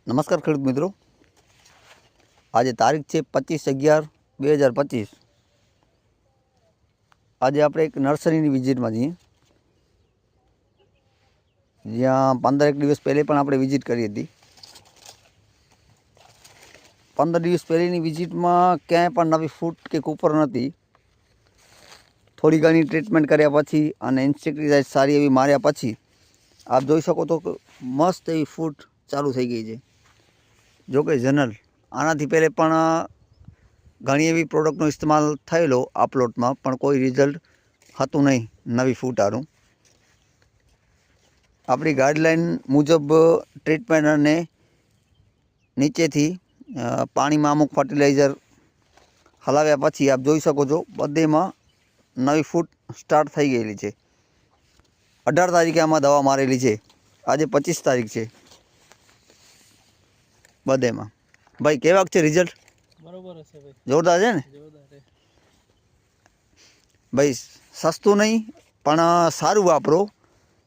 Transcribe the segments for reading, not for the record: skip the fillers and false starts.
નમસ્કાર ખેડૂત મિત્રો, આજે તારીખ છે 25/11/2025। આજે આપણે એક નર્સરીની વિઝિટમાં છીએ, જ્યાં 15 દિવસ પહેલે પણ આપણે વિઝિટ કરી હતી। 15 દિવસ પહેલીની વિઝિટમાં ક્યાંય પણ નવી ફૂટ કે કૂપર નહોતી। થોડી ઘણી ટ્રીટમેન્ટ કર્યા પછી અને ઇન્સેક્ટિસાઇડ સારી એવી માર્યા પછી આપ જોઈ શકો તો મસ્ત એવી ફૂટ ચાલુ થઈ ગઈ છે। જોકે જનરલ આનાથી પહેલે પણ ઘણી એવી પ્રોડક્ટનો ઇસ્તેમાલ થયેલો આ પ્લોટમાં, પણ કોઈ રિઝલ્ટ હતું નહીં નવી ફૂટ હારું। આપણી ગાઈડલાઇન મુજબ ટ્રીટમેન્ટ અને નીચેથી પાણીમાં અમુક ફર્ટિલાઇઝર હલાવ્યા પછી આપ જોઈ શકો છો બધેમાં નવી ફૂટ સ્ટાર્ટ થઈ ગયેલી છે। 18 તારીખે આમાં દવા મારેલી છે, આજે 25 તારીખ છે। બધેમાં ભાઈ કેવાક છે રિઝલ્ટ? બરોબર હશે ભાઈ, જોરદાર છે ને? જોરદાર છે ભાઈ। સસ્તું નહીં પણ સારું વાપરો।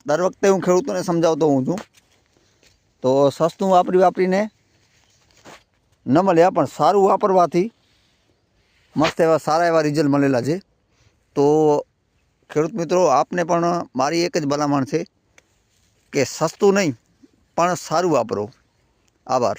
દર વખતે હું ખેડૂતોને સમજાવતો હોઉં છું, તો સસ્તું વાપરીને ન મળ્યા પણ સારું વાપરવાથી મસ્ત એવા સારા એવા રિઝલ્ટ મળેલા છે। તો ખેડૂત મિત્રો, આપને પણ મારી એક જ ભલામણ છે કે સસ્તું નહીં પણ સારું વાપરો। આભાર।